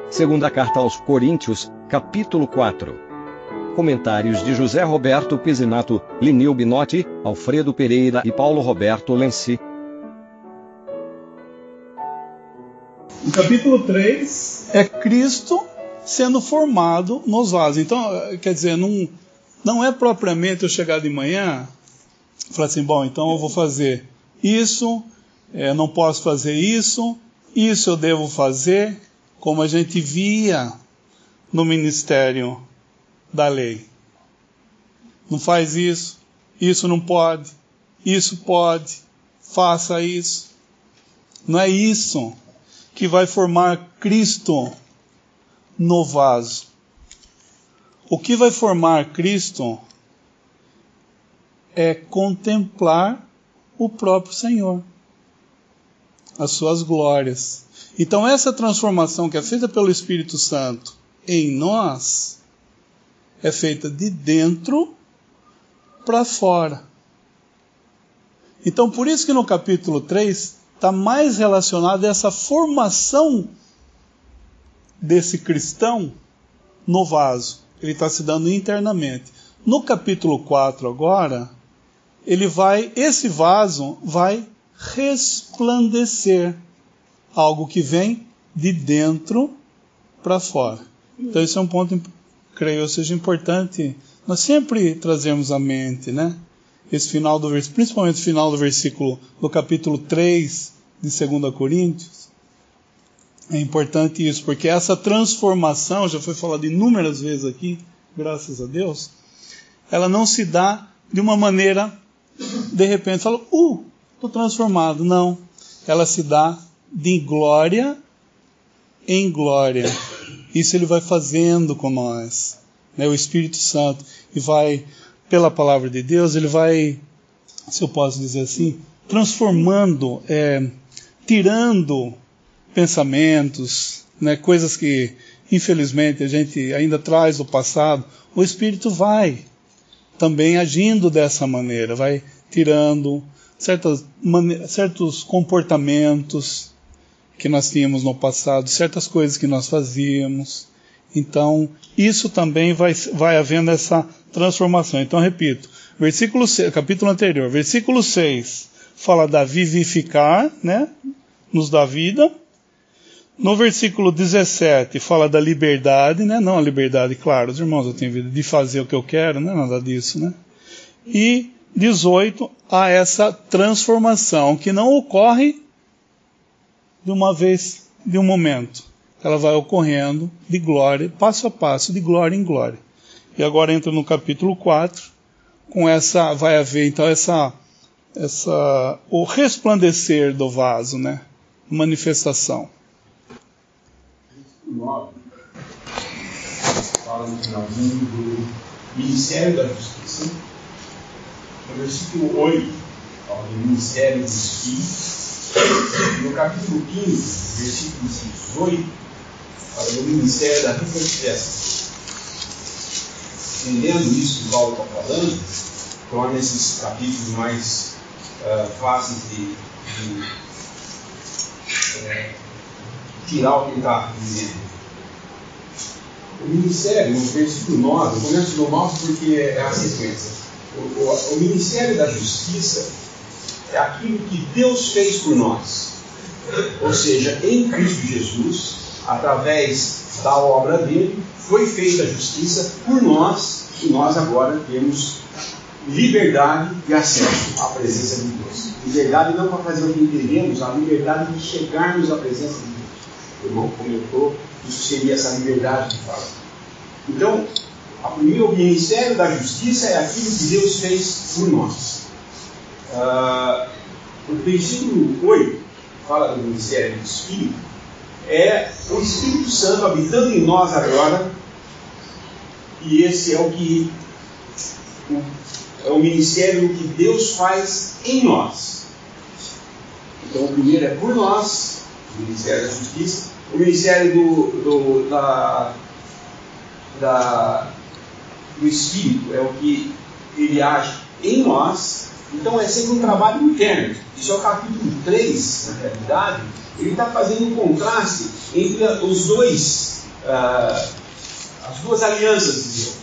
Segunda carta aos Coríntios, capítulo 4. Comentários de José Roberto Pizzinato, Lineu Binotti, Alfredo Pereira e Paulo Roberto Lenci. O capítulo 3 é Cristo sendo formado nos vasos. Então, quer dizer, não é propriamente eu chegar de manhã e falar assim, bom, então eu vou fazer isso, não posso fazer isso eu devo fazer, como a gente via no ministério da lei. Não faz isso não pode, isso pode, faça isso. Não é isso que vai formar Cristo no vaso. O que vai formar Cristo é contemplar o próprio Senhor, as suas glórias. Então essa transformação que é feita pelo Espírito Santo em nós é feita de dentro para fora. Então por isso que no capítulo 3 está mais relacionado a essa formação desse cristão no vaso. Ele está se dando internamente. No capítulo 4 agora, esse vaso vai resplandecer. Algo que vem de dentro para fora. Então esse é um ponto, creio eu, seja importante. Nós sempre trazemos à mente, né? Esse final do versículo, principalmente o final do versículo do capítulo 3 de 2 Coríntios. É importante isso, porque essa transformação, já foi falado inúmeras vezes aqui, graças a Deus, ela não se dá de uma maneira, de repente, fala, estou transformado. Não, ela se dá de glória em glória. Isso ele vai fazendo com nós, né? O Espírito Santo, e vai, pela palavra de Deus, ele vai, se eu posso dizer assim, transformando, tirando pensamentos, né? Coisas que infelizmente a gente ainda traz do passado. O Espírito vai também agindo dessa maneira, vai tirando certos comportamentos que nós tínhamos no passado, certas coisas que nós fazíamos. Então, isso também vai havendo essa transformação. Então, repito, versículo 6, capítulo anterior, versículo 6, fala da vivificar, né? Nos dá vida. No versículo 17, fala da liberdade, né? Não a liberdade, claro, os irmãos, eu tenho vida de fazer o que eu quero, não é nada disso, né? E 18, há essa transformação que não ocorre de uma vez, de um momento. Ela vai ocorrendo de glória, passo a passo, de glória em glória. E agora entra no capítulo 4, vai haver então o resplandecer do vaso, né? Manifestação. 9 fala no finalzinho do Ministério da Justiça. No versículo 8 fala do Ministério do Espírito. No capítulo 15, versículo 18, fala do Ministério da Reconciliação. Entendendo isso que Paulo está falando, torna esses capítulos mais fáceis de tirar o que ele está dizendo. O Ministério, no versículo 9, eu começo do 9 porque é a sequência. O Ministério da Justiça é aquilo que Deus fez por nós. Ou seja, em Cristo Jesus, através da obra dele, foi feita a justiça por nós, e nós agora temos liberdade e acesso à presença de Deus. Liberdade não para fazer o que entendemos, a liberdade de chegarmos à presença de Deus. O irmão comentou, isso seria essa liberdade de fala. Então, o Ministério da Justiça é aquilo que Deus fez por nós. O versículo 8 fala do Ministério do Espírito. É o Espírito Santo habitando em nós agora. E esse é o ministério que Deus faz em nós. Então o primeiro é por nós, o Ministério da Justiça. O Ministério do Espírito é o que ele age em nós. Então é sempre um trabalho interno. Isso é o capítulo 3, na realidade. Ele está fazendo um contraste entre os dois, as duas alianças de Deus.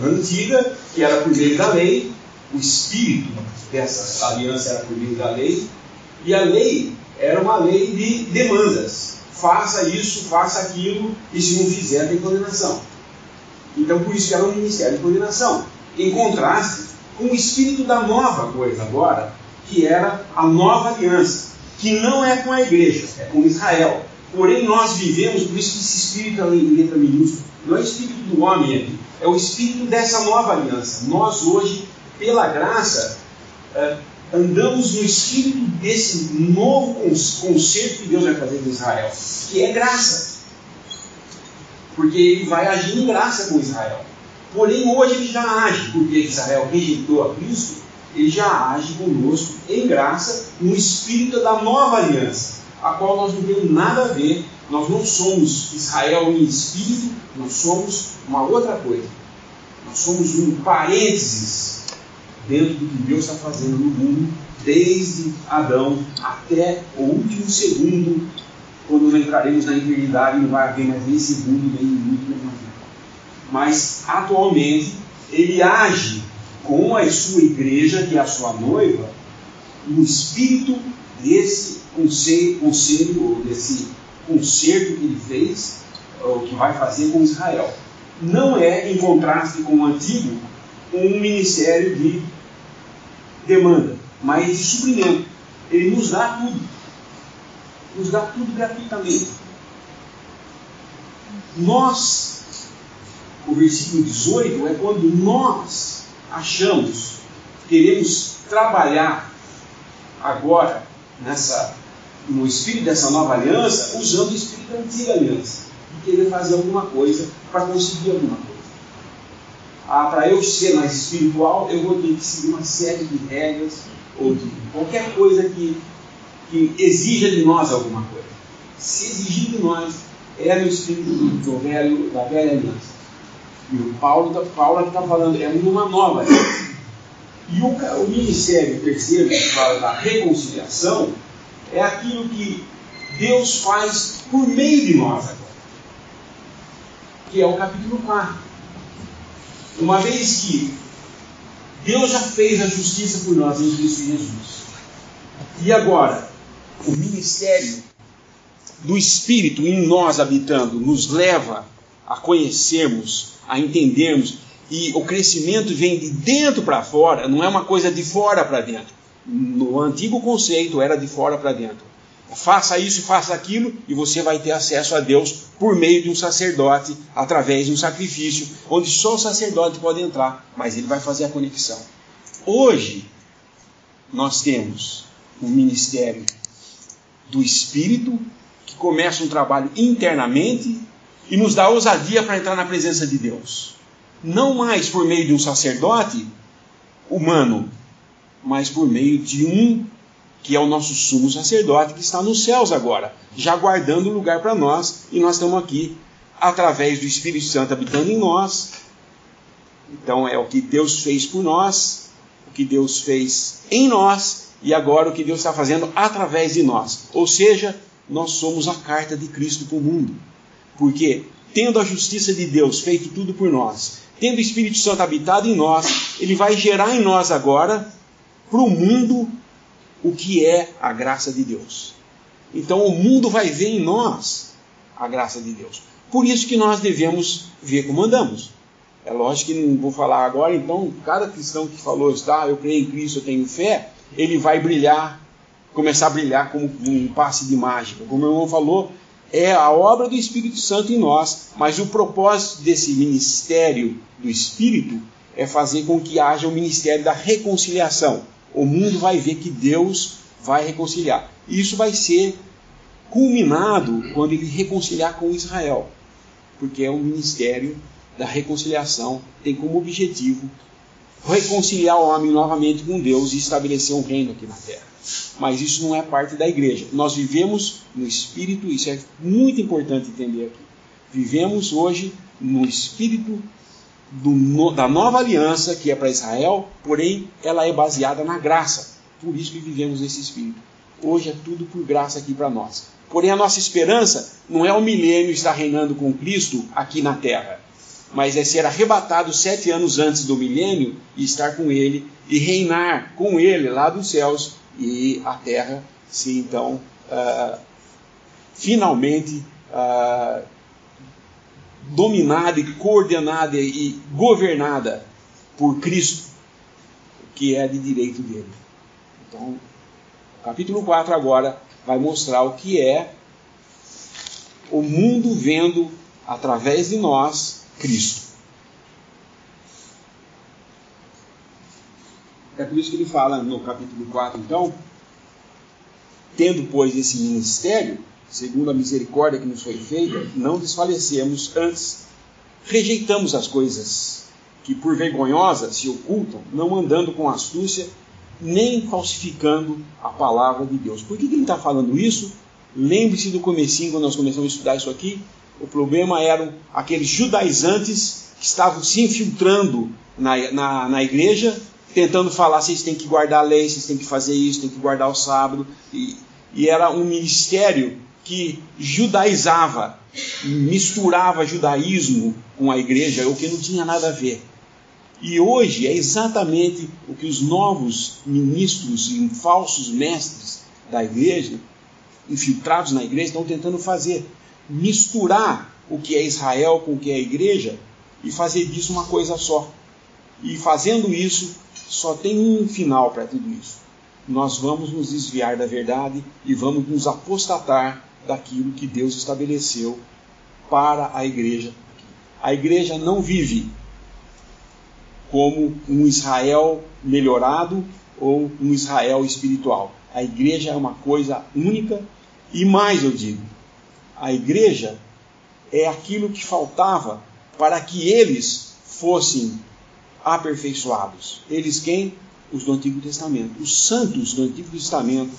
A antiga, que era por meio da lei, o espírito dessa aliança era por meio da lei, e a lei era uma lei de demandas. Faça isso, faça aquilo, e se não fizer, tem condenação. Então, por isso que era um ministério de condenação. Em contraste com o espírito da nova coisa agora, que era a nova aliança, que não é com a igreja, é com Israel. Porém, nós vivemos, por isso que esse espírito ali em letra minúscula, não é o espírito do homem aqui, é o espírito dessa nova aliança. Nós hoje, pela graça, andamos no espírito desse novo concerto que Deus vai fazer com Israel, que é graça. Porque ele vai agir em graça com Israel. Porém, hoje ele já age, porque Israel rejeitou a Cristo, ele já age conosco em graça, no espírito da nova aliança, a qual nós não temos nada a ver. Nós não somos Israel em espírito, nós somos uma outra coisa. Nós somos um parênteses dentro do que Deus está fazendo no mundo, desde Adão até o último segundo, quando nós entraremos na eternidade, não vai haver mais nem segundo, nem minuto, nem nada. Mas, atualmente, ele age com a sua igreja, que é a sua noiva, no espírito desse conselho, ou desse concerto que ele fez, ou que vai fazer com Israel. Não é, em contraste com o antigo, um ministério de demanda, mas de suprimento. Ele nos dá tudo. Nos dá tudo gratuitamente. Nós, o versículo 18, é quando nós achamos, queremos trabalhar agora no espírito dessa nova aliança, usando o espírito da antiga aliança, e querer fazer alguma coisa para conseguir alguma coisa. Para eu ser mais espiritual, eu vou ter que seguir uma série de regras, ou de qualquer coisa que exija de nós alguma coisa. Se exigir de nós, é no espírito da velha aliança. E o Paulo aqui está falando, é uma nova aliança. E o ministério terceiro, que fala da reconciliação, é aquilo que Deus faz por meio de nós agora. Que é o capítulo 4. Uma vez que Deus já fez a justiça por nós em Cristo Jesus. E agora, o ministério do Espírito em nós habitando nos leva a conhecermos, a entendermos, e o crescimento vem de dentro para fora, não é uma coisa de fora para dentro. No antigo conceito era de fora para dentro. Faça isso, faça aquilo, e você vai ter acesso a Deus por meio de um sacerdote, através de um sacrifício, onde só o sacerdote pode entrar, mas ele vai fazer a conexão. Hoje, nós temos um ministério do Espírito, que começa um trabalho internamente, e nos dá ousadia para entrar na presença de Deus. Não mais por meio de um sacerdote humano, mas por meio de um que é o nosso sumo sacerdote, que está nos céus agora, já guardando o lugar para nós, e nós estamos aqui, através do Espírito Santo habitando em nós. Então é o que Deus fez por nós, o que Deus fez em nós, e agora o que Deus está fazendo através de nós. Ou seja, nós somos a carta de Cristo para o mundo. Porque, tendo a justiça de Deus feito tudo por nós, tendo o Espírito Santo habitado em nós, ele vai gerar em nós agora, para o mundo, o que é a graça de Deus. Então o mundo vai ver em nós a graça de Deus. Por isso que nós devemos ver como andamos. É lógico que não vou falar agora, então cada cristão que falou, eu creio em Cristo, eu tenho fé, ele vai brilhar, começar a brilhar como um passe de mágica. Como o meu irmão falou, é a obra do Espírito Santo em nós, mas o propósito desse ministério do Espírito é fazer com que haja o ministério da reconciliação. O mundo vai ver que Deus vai reconciliar. Isso vai ser culminado quando ele reconciliar com Israel. Porque é o ministério da reconciliação, tem como objetivo reconciliar o homem novamente com Deus e estabelecer um reino aqui na terra. Mas isso não é parte da igreja. Nós vivemos no Espírito, isso é muito importante entender aqui. Vivemos hoje no Espírito da nova aliança, que é para Israel, porém ela é baseada na graça. Por isso que vivemos nesse espírito. Hoje é tudo por graça aqui para nós. Porém a nossa esperança não é o milênio estar reinando com Cristo aqui na terra, mas é ser arrebatado 7 anos antes do milênio e estar com Ele e reinar com Ele lá dos céus, e a terra se então finalmente dominada e coordenada e governada por Cristo, que é de direito dele. Então, o capítulo 4 agora vai mostrar o que é o mundo vendo através de nós Cristo. É por isso que ele fala no capítulo 4, então, tendo, pois, esse ministério, segundo a misericórdia que nos foi feita, não desfalecemos, antes rejeitamos as coisas que por vergonhosas se ocultam, não andando com astúcia, nem falsificando a palavra de Deus. Por que ele está falando isso? Lembre-se do comecinho, quando nós começamos a estudar isso aqui. O problema eram aqueles judaizantes que estavam se infiltrando na igreja, tentando falar: vocês têm que guardar a lei, vocês têm que fazer isso, têm que guardar o sábado. E era um ministério que judaizava, misturava judaísmo com a igreja, o que não tinha nada a ver. E hoje é exatamente o que os novos ministros e falsos mestres da igreja, infiltrados na igreja, estão tentando fazer. Misturar o que é Israel com o que é a igreja e fazer disso uma coisa só. E fazendo isso, só tem um final para tudo isso. Nós vamos nos desviar da verdade e vamos nos apostatar daquilo que Deus estabeleceu para a igreja. A igreja não vive como um Israel melhorado ou um Israel espiritual. A igreja é uma coisa única, e mais eu digo, a igreja é aquilo que faltava para que eles fossem aperfeiçoados. Eles quem? Os do Antigo Testamento. Os santos do Antigo Testamento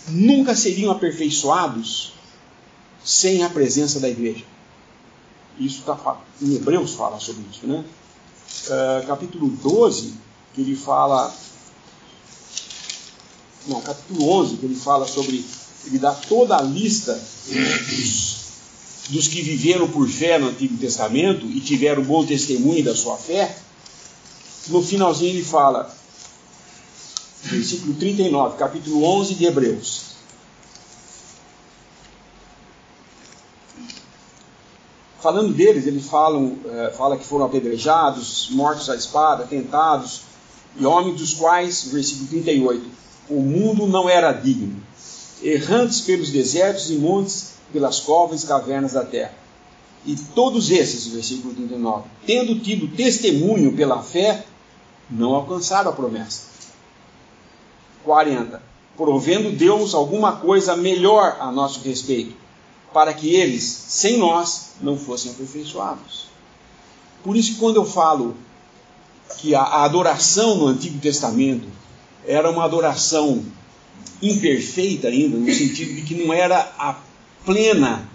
nunca seriam aperfeiçoados sem a presença da igreja. Isso em Hebreus fala sobre isso, né? Capítulo 12, que ele fala... Não, capítulo 11, que ele fala sobre... Ele dá toda a lista dos que viveram por fé no Antigo Testamento e tiveram bom testemunho da sua fé. No finalzinho ele fala, versículo 39, capítulo 11 de Hebreus. Falando deles, ele fala que foram apedrejados, mortos à espada, tentados, e homens dos quais, versículo 38, o mundo não era digno, errantes pelos desertos e montes, pelas covas e cavernas da terra. E todos esses, versículo 39, tendo tido testemunho pela fé, não alcançaram a promessa. 40. Provendo Deus alguma coisa melhor a nosso respeito, para que eles, sem nós, não fossem aperfeiçoados. Por isso que quando eu falo que a adoração no Antigo Testamento era uma adoração imperfeita ainda, no sentido de que não era a plena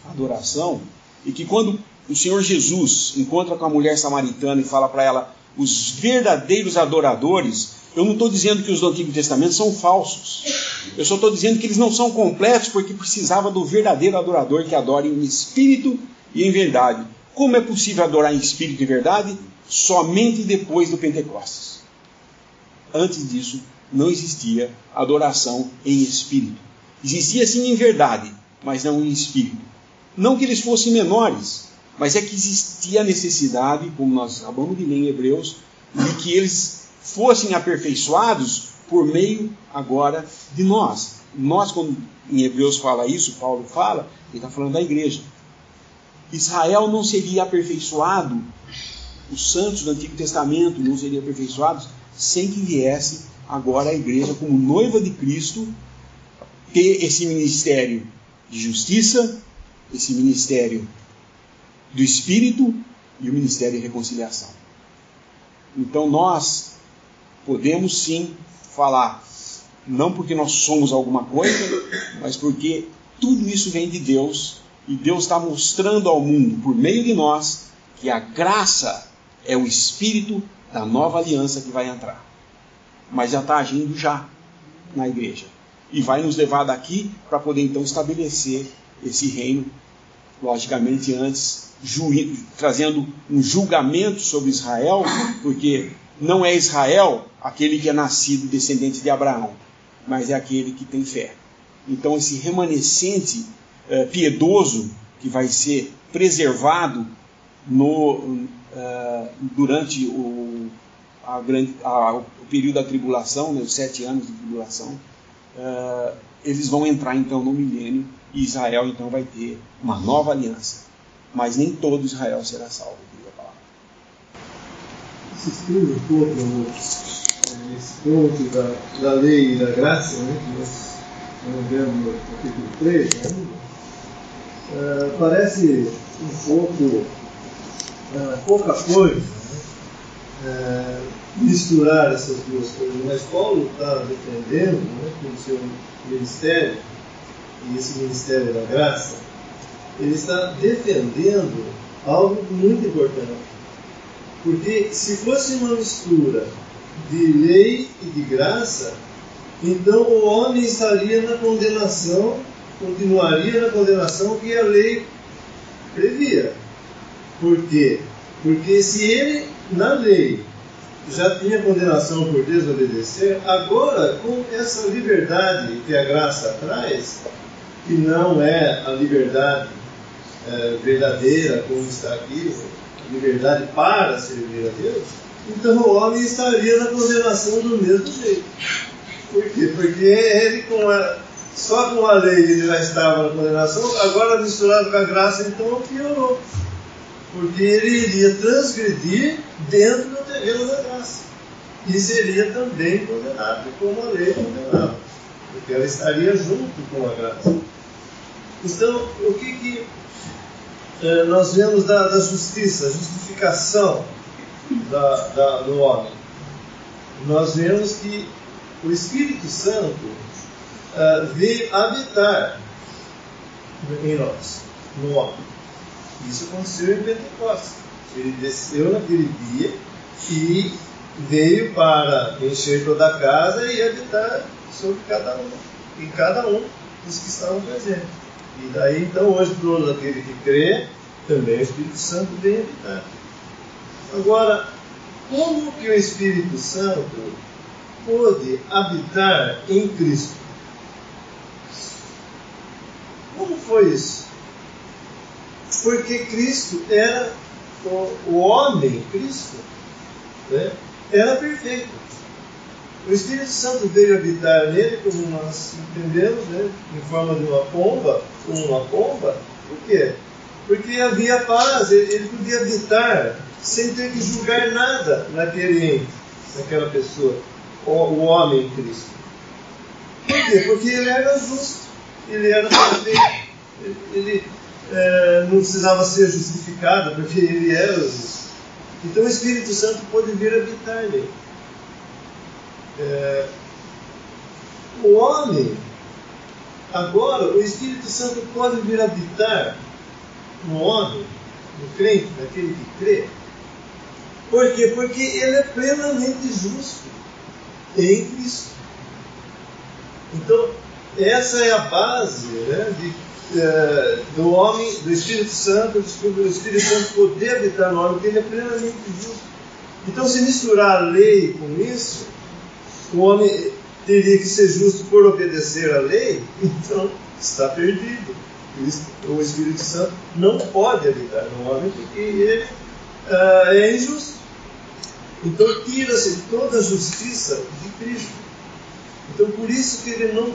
adoração, e que quando o Senhor Jesus encontra com a mulher samaritana e fala para ela, os verdadeiros adoradores, eu não estou dizendo que os do Antigo Testamento são falsos, eu só estou dizendo que eles não são completos, porque precisava do verdadeiro adorador que adore em espírito e em verdade. Como é possível adorar em espírito e verdade? Somente depois do Pentecostes. Antes disso, não existia adoração em espírito. Existia sim em verdade, mas não em espírito. Não que eles fossem menores, mas é que existia a necessidade, como nós acabamos de ler em Hebreus, de que eles fossem aperfeiçoados por meio agora de nós. Nós, quando em Hebreus fala isso, Paulo fala, ele está falando da igreja. Israel não seria aperfeiçoado, os santos do Antigo Testamento não seriam aperfeiçoados sem que viesse agora a igreja como noiva de Cristo ter esse ministério de justiça, esse ministério do Espírito e o ministério de reconciliação. Então nós podemos sim falar, não porque nós somos alguma coisa, mas porque tudo isso vem de Deus, e Deus está mostrando ao mundo, por meio de nós, que a graça É o Espírito da nova aliança que vai entrar. Mas já está agindo já na igreja. E vai nos levar daqui para poder então estabelecer esse reino, logicamente antes, trazendo um julgamento sobre Israel, porque não é Israel aquele que é nascido descendente de Abraão, mas é aquele que tem fé. Então esse remanescente piedoso que vai ser preservado durante o período da tribulação, né, os 7 anos de tribulação, eles vão entrar então no milênio e Israel então vai ter uma nova aliança. Mas nem todo Israel será salvo, diz a palavra. Insistindo um pouco nesse ponto da lei e da graça, né, que nós estamos vendo no capítulo 3, né, parece um pouco pouca coisa, né, misturar essas duas coisas, mas Paulo está defendendo, né, com o seu ministério, e esse ministério da graça, ele está defendendo algo muito importante. Porque se fosse uma mistura de lei e de graça, então o homem estaria na condenação, continuaria na condenação que a lei previa. Por quê? Porque se ele, na lei, já tinha condenação por desobedecer, agora, com essa liberdade que a graça traz, que não é a liberdade verdadeira, como está aqui, a liberdade para servir a Deus, então o homem estaria na condenação do mesmo jeito. Por quê? Porque ele, só com a lei, ele já estava na condenação, agora misturado com a graça, então piorou. Porque ele iria transgredir dentro do terreno da graça. E seria também condenado, como a lei condenava. Porque ela estaria junto com a graça. Então, o que nós vemos da justiça, a justificação do homem? Nós vemos que o Espírito Santo veio habitar em nós, no homem. Isso aconteceu em Pentecostes. Ele desceu naquele dia e veio para encher toda a casa e habitar sobre cada um, em cada um dos que estavam presentes. E daí então hoje todo aquele que crê, também o Espírito Santo vem habitar. Agora, como que o Espírito Santo pôde habitar em Cristo? Como foi isso? Porque Cristo era o homem, Cristo, né, era perfeito. O Espírito Santo veio habitar nele, como nós entendemos, né, em forma de uma pomba, como uma pomba. Por quê? Porque havia paz, ele podia habitar sem ter que julgar nada naquela pessoa, o homem Cristo. Por quê? Porque ele era justo, ele era perfeito, ele não precisava ser justificado, porque ele era justo. Então o Espírito Santo pôde vir habitar nele. O homem, agora, o Espírito Santo pode vir habitar no homem, no crente, naquele que crê. Por quê? Porque ele é plenamente justo em Cristo. Então, essa é a base, né, do homem, do Espírito Santo, do Espírito Santo poder habitar no homem, porque ele é plenamente justo. Então, se misturar a lei com isso, o homem teria que ser justo por obedecer à lei, então está perdido. O Espírito Santo não pode habitar no homem porque ele é injusto. Então tira-se toda a justiça de Cristo. Então por isso que ele não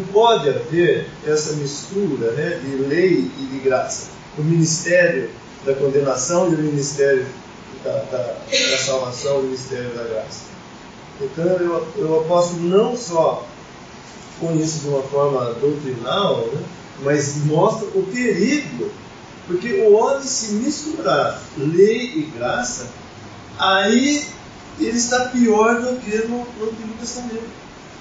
pode haver essa mistura, né, de lei e de graça. O ministério da condenação e o ministério da salvação, o ministério da graça. Então eu aposto não só com isso de uma forma doutrinal, né, mas mostra o perigo, porque o homem se misturar lei e graça, aí ele está pior do que no Antigo Testamento,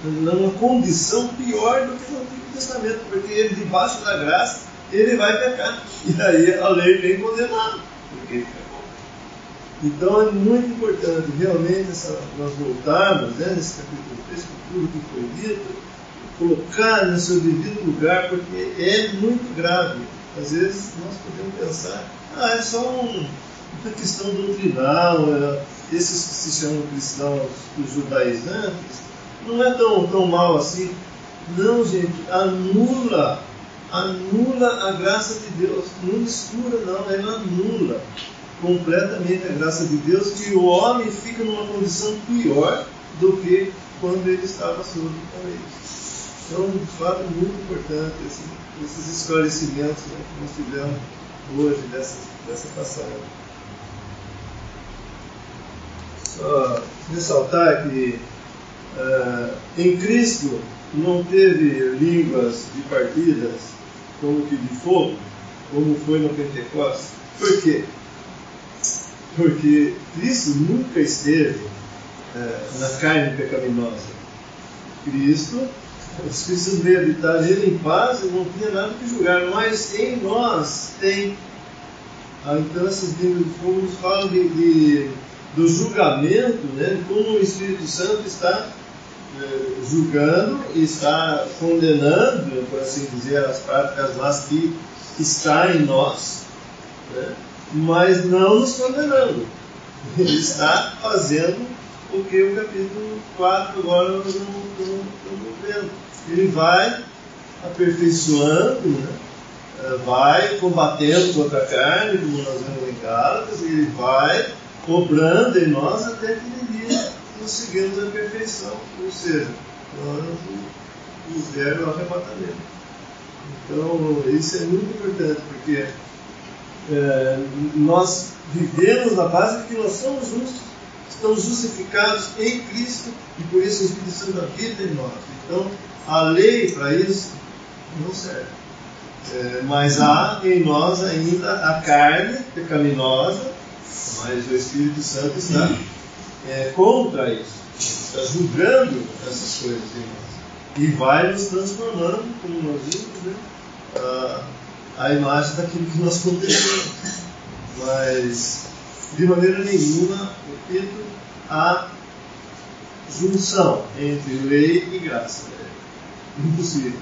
numa condição pior do que no Antigo Testamento, porque ele debaixo da graça, ele vai pecar, e aí a lei vem condenado, porque ele pecou. Então é muito importante realmente nós voltarmos, né, nesse capítulo 3, com tudo que foi dito, colocar no seu devido lugar, porque é muito grave. Às vezes nós podemos pensar, é só uma questão doutrinal, esses que se chamam cristãos, os judaizantes, não é tão mal assim. Não, gente, anula a graça de Deus. Não mistura, não, ela anula completamente a graça de Deus, que o homem fica numa condição pior do que quando ele estava sob a lei. Então, de fato, muito importante esses esclarecimentos, né, que nós tivemos hoje dessa passagem. Só ressaltar que em Cristo não teve línguas de partidas como que de fogo, como foi no Pentecostes. Por quê? Porque Cristo nunca esteve na carne pecaminosa. Cristo, os cristãos veio habitar nele em paz e não tinha nada que julgar, mas em nós tem. Então essas línguas de fogo nos falam do julgamento, né, como o Espírito Santo está julgando e está condenando, por assim dizer, as práticas más que está em nós, né, mas não nos condenando. Ele está fazendo o que o capítulo 4 agora nós estamos vendo. Ele vai aperfeiçoando, né, vai combatendo contra a carne, como nós vemos em Gálatas, e ele vai obrando em nós até que ele dia conseguimos a perfeição, ou seja, nós nos der o arrebatamento. Então, isso é muito importante, porque nós vivemos na base de que nós somos justos, estamos justificados em Cristo, e por isso o Espírito Santo habita em nós. Então, a lei para isso não serve. Mas há em nós ainda a carne pecaminosa, mas o Espírito Santo está contra isso, está julgando essas coisas em nós e vai nos transformando, como nós vimos, né, a imagem daquilo que nós contemplamos. Mas de maneira nenhuma, repito, há junção entre lei e graça. É impossível.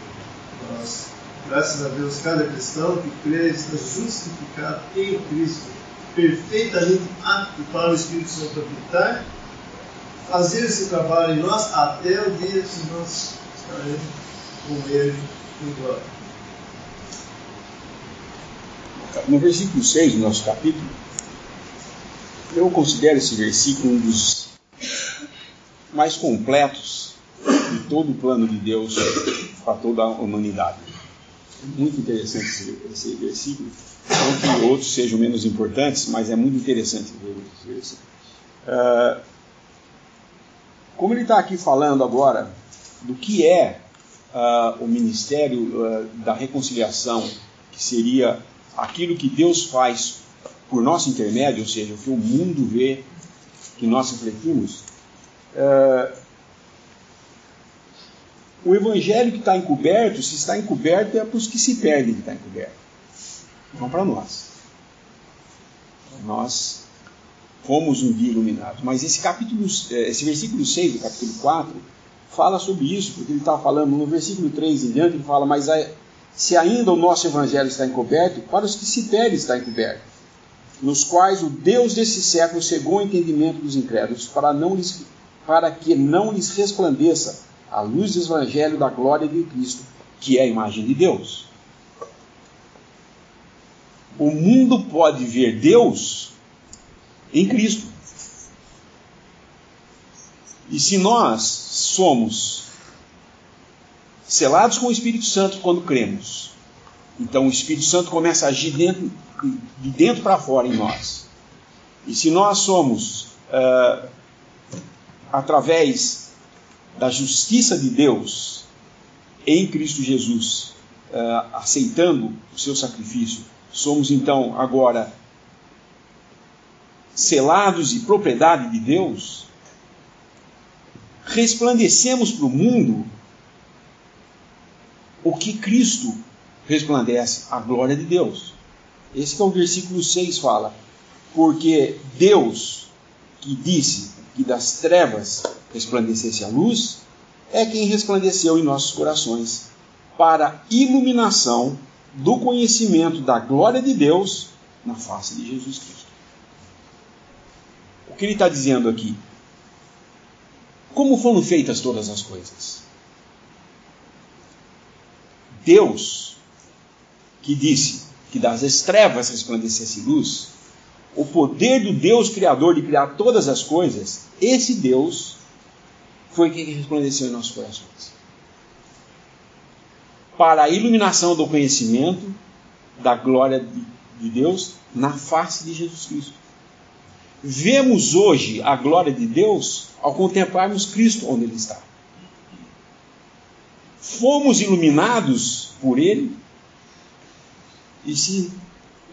Nós, graças a Deus, cada cristão que crê está justificado em Cristo, perfeitamente apto para o Espírito Santo habitar, fazer esse trabalho em nós até o dia que nós estaremos com Ele em glória. No versículo 6 do nosso capítulo, eu considero esse versículo um dos mais completos de todo o plano de Deus para toda a humanidade. Muito interessante esse versículo. Não que outros sejam menos importantes, mas é muito interessante ver esse versículo. Como ele está aqui falando agora do que é o ministério da reconciliação, que seria aquilo que Deus faz por nosso intermédio, ou seja, o que o mundo vê, que nós refletimos, o evangelho que está encoberto, se está encoberto, é para os que se perdem que está encoberto, não para nós. Nós fomos um dia iluminados. Mas esse versículo 6 do capítulo 4 fala sobre isso, porque ele está falando no versículo 3 em diante, ele fala, mas se ainda o nosso evangelho está encoberto, para os que se perdem está encoberto, nos quais o Deus desse século cegou o entendimento dos incrédulos, para que não lhes resplandeça a luz do evangelho da glória de Cristo, que é a imagem de Deus. O mundo pode ver Deus em Cristo. E se nós somos selados com o Espírito Santo quando cremos, então o Espírito Santo começa a agir de dentro para fora em nós. E se nós somos, através da justiça de Deus em Cristo Jesus, aceitando o seu sacrifício, somos então agora selados e propriedade de Deus, resplandecemos para o mundo o que Cristo resplandece, a glória de Deus. Esse que é o versículo 6 fala. Porque Deus, que disse que das trevas resplandecesse a luz, é quem resplandeceu em nossos corações para a iluminação do conhecimento da glória de Deus na face de Jesus Cristo. O que ele está dizendo aqui? Como foram feitas todas as coisas? Deus, que disse que das trevas resplandecesse luz, o poder do Deus Criador de criar todas as coisas, esse Deus foi quem resplandeceu em nossos corações. Para a iluminação do conhecimento da glória de Deus na face de Jesus Cristo. Vemos hoje a glória de Deus ao contemplarmos Cristo onde Ele está. Fomos iluminados por Ele, e se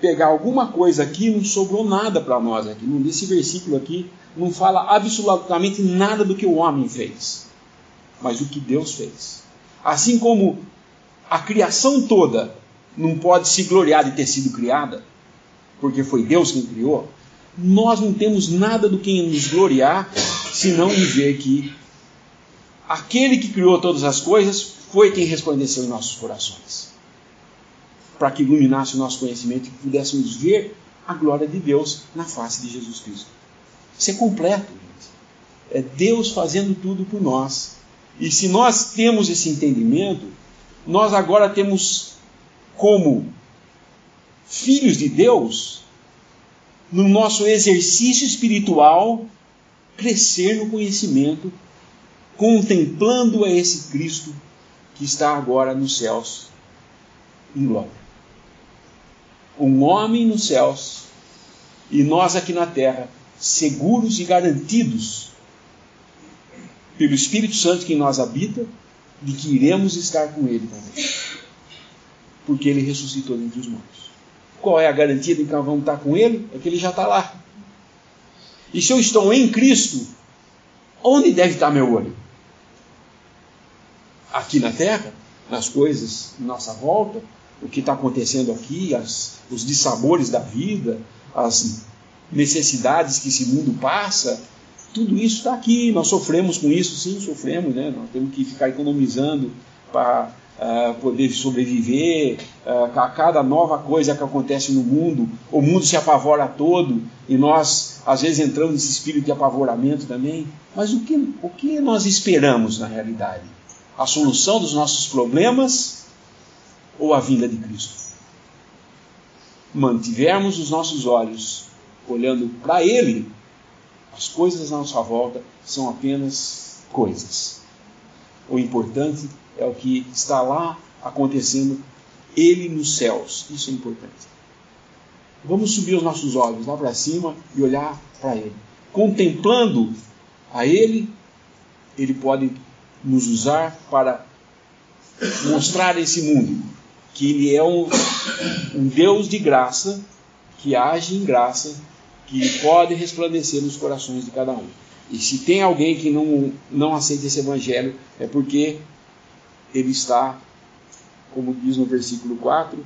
pegar alguma coisa aqui, não sobrou nada para nós aqui. Nesse versículo aqui não fala absolutamente nada do que o homem fez, mas o que Deus fez. Assim como a criação toda não pode se gloriar de ter sido criada, porque foi Deus quem criou, nós não temos nada do que nos gloriar, senão em ver que aquele que criou todas as coisas foi quem resplandeceu em nossos corações, para que iluminasse o nosso conhecimento e pudéssemos ver a glória de Deus na face de Jesus Cristo. Isso é completo, gente. É Deus fazendo tudo por nós. E se nós temos esse entendimento, nós agora temos como filhos de Deus, no nosso exercício espiritual, crescer no conhecimento, contemplando a esse Cristo que está agora nos céus em glória. Um homem nos céus e nós aqui na terra, seguros e garantidos pelo Espírito Santo que em nós habita, de que iremos estar com Ele também, porque Ele ressuscitou dentre os mortos. Qual é a garantia de que nós vamos estar com Ele? É que Ele já está lá. E se eu estou em Cristo, onde deve estar meu olho? Aqui na terra, nas coisas em nossa volta, o que está acontecendo aqui, os dissabores da vida, as necessidades que esse mundo passa, tudo isso está aqui. Nós sofremos com isso, sim, sofremos, né? Nós temos que ficar economizando para poder sobreviver. A cada nova coisa que acontece no mundo, o mundo se apavora todo, e nós às vezes entramos nesse espírito de apavoramento também. Mas o que nós esperamos na realidade? A solução dos nossos problemas ou a vinda de Cristo? Mantivermos os nossos olhos olhando para Ele, as coisas à nossa volta são apenas coisas. O importante é o que está lá acontecendo, Ele nos céus. Isso é importante. Vamos subir os nossos olhos lá para cima e olhar para Ele. Contemplando a Ele, Ele pode nos usar para mostrar a esse mundo que Ele é um Deus de graça, que age em graça, que pode resplandecer nos corações de cada um. E se tem alguém que não aceita esse evangelho, é porque ele está, como diz no versículo 4,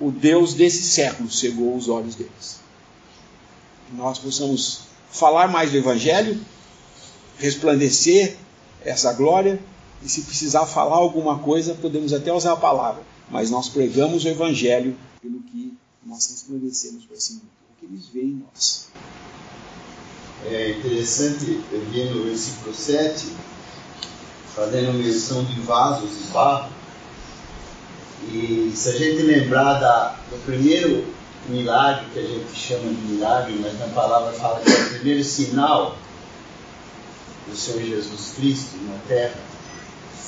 o Deus desse século cegou os olhos deles. Que nós possamos falar mais do evangelho, resplandecer essa glória, e se precisar falar alguma coisa, podemos até usar a palavra, mas nós pregamos o evangelho pelo que nós resplandecemos para esse mundo, o que eles veem em nós. É interessante, eu vi no versículo 7, fazendo menção de vasos de barro, e se a gente lembrar do primeiro milagre, que a gente chama de milagre, mas na palavra fala que é o primeiro sinal do Senhor Jesus Cristo na terra,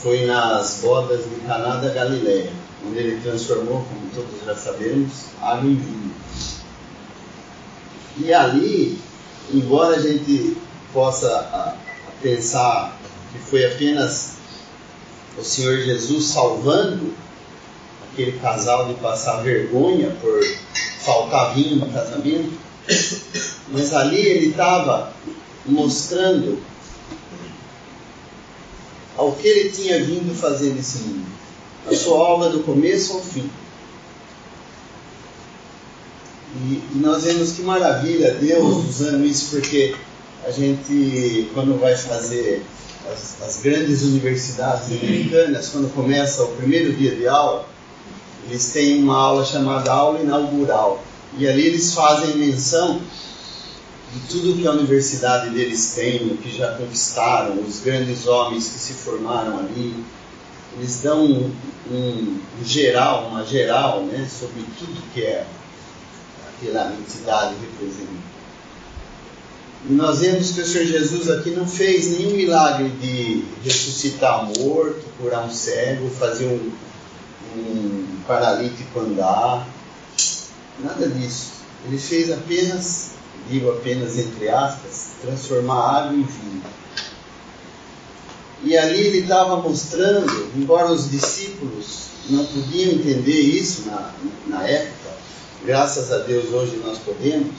foi nas bodas de Caná da Galileia, onde Ele transformou, como todos já sabemos, água em vinho. E ali, embora a gente possa pensar que foi apenas o Senhor Jesus salvando aquele casal de passar vergonha por faltar vinho no casamento, mas ali Ele estava mostrando ao que Ele tinha vindo fazer nesse mundo, a sua obra do começo ao fim. E nós vemos que maravilha Deus usando isso, porque a gente, quando vai fazer as grandes universidades americanas, quando começa o primeiro dia de aula, eles têm uma aula chamada aula inaugural. E ali eles fazem menção de tudo que a universidade deles tem, o que já conquistaram, os grandes homens que se formaram ali. Eles dão uma geral, né, sobre tudo que aquela entidade representa. E nós vemos que o Senhor Jesus aqui não fez nenhum milagre de ressuscitar morto, curar um cego, fazer um paralítico andar, nada disso. Ele fez apenas, digo apenas entre aspas, transformar água em vinho. E ali ele estava mostrando, embora os discípulos não podiam entender isso na época, graças a Deus hoje nós podemos,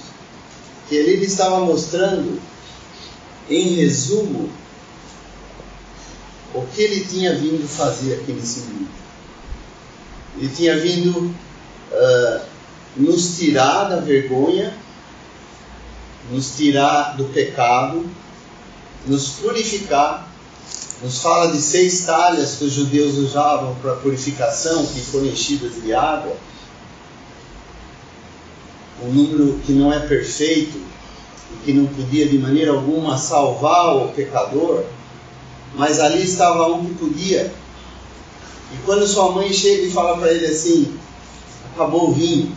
que ali ele estava mostrando, em resumo, o que ele tinha vindo fazer aqui nesse mundo. Ele tinha vindo nos tirar da vergonha, nos tirar do pecado, nos purificar. Nos fala de 6 talhas que os judeus usavam para purificação, que foram enchidas de água. Um número que não é perfeito e que não podia de maneira alguma salvar o pecador, mas ali estava um que podia. E quando sua mãe chega e fala para ele assim, acabou o vinho,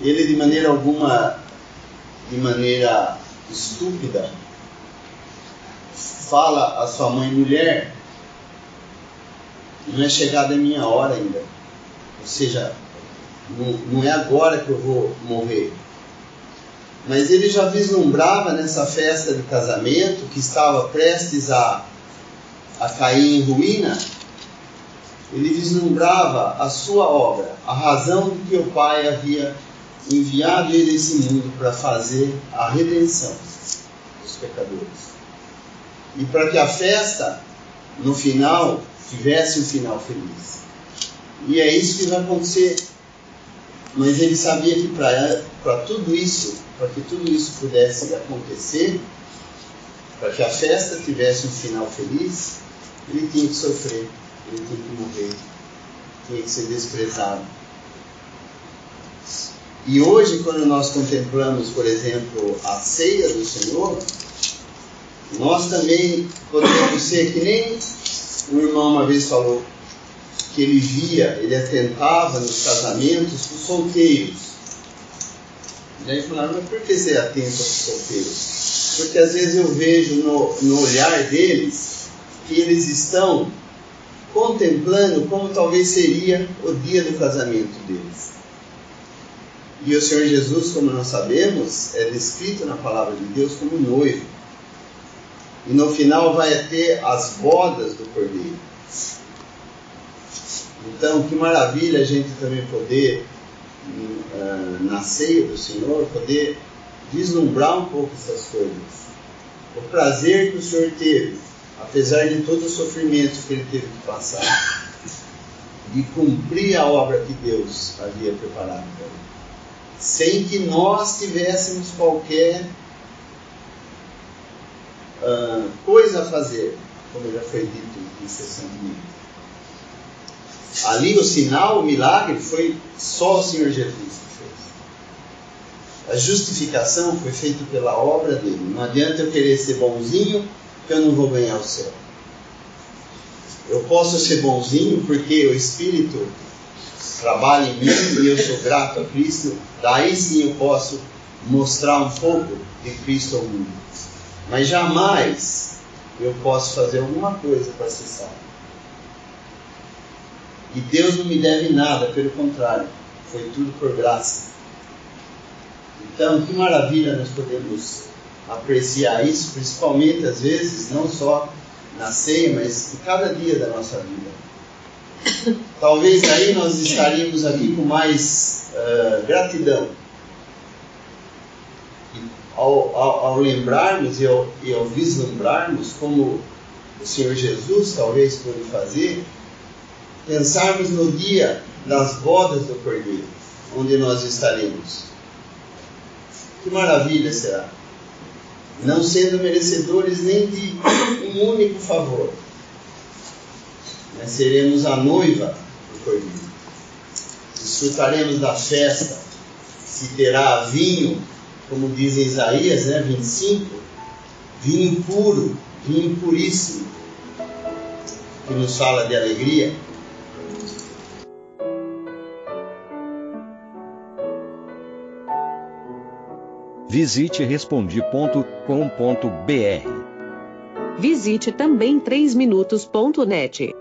ele de maneira alguma, de maneira estúpida, fala à sua mãe, mulher, não é chegada a minha hora ainda. Ou seja, não é agora que eu vou morrer. Mas ele já vislumbrava nessa festa de casamento, que estava prestes a cair em ruína, ele vislumbrava a sua obra, a razão de que o Pai havia enviado ele a esse mundo para fazer a redenção dos pecadores. E para que a festa, no final, tivesse um final feliz. E é isso que vai acontecer. Mas ele sabia que para tudo isso, para que tudo isso pudesse acontecer, para que a festa tivesse um final feliz, ele tinha que sofrer, ele tinha que morrer, tinha que ser desprezado. E hoje, quando nós contemplamos, por exemplo, a ceia do Senhor, nós também podemos ser que nem um irmão uma vez falou, que ele atentava nos casamentos com solteiros. E aí falaram, mas por que você atenta aos solteiros? Porque às vezes eu vejo no olhar deles que eles estão contemplando como talvez seria o dia do casamento deles. E o Senhor Jesus, como nós sabemos, é descrito na palavra de Deus como noivo. E no final vai ter as bodas do Cordeiro. Então, que maravilha a gente também poder, na ceia do Senhor, poder vislumbrar um pouco essas coisas. O prazer que o Senhor teve, apesar de todo o sofrimento que ele teve que passar, de cumprir a obra que Deus havia preparado para ele, sem que nós tivéssemos qualquer coisa a fazer, como já foi dito em sessão de mim. Ali o sinal, o milagre, foi só o Senhor Jesus que fez. A justificação foi feita pela obra dele. Não adianta eu querer ser bonzinho, que eu não vou ganhar o céu. Eu posso ser bonzinho porque o Espírito trabalha em mim e eu sou grato a Cristo. Daí sim eu posso mostrar um pouco de Cristo ao mundo. Mas jamais eu posso fazer alguma coisa para ser salvo. E Deus não me deve nada, pelo contrário, foi tudo por graça. Então, que maravilha nós podemos apreciar isso, principalmente às vezes, não só na ceia, mas em cada dia da nossa vida. Talvez aí nós estaríamos aqui com mais gratidão. Ao lembrarmos e ao vislumbrarmos como o Senhor Jesus talvez pôde fazer, pensarmos no dia das bodas do Cordeiro, onde nós estaremos. Que maravilha será! Não sendo merecedores nem de um único favor, mas seremos a noiva do Cordeiro. Desfrutaremos da festa, que terá vinho, como diz em Isaías 25, vinho puro, vinho puríssimo, que nos fala de alegria. Visite respondi.com.br. Visite também 3minutos.net.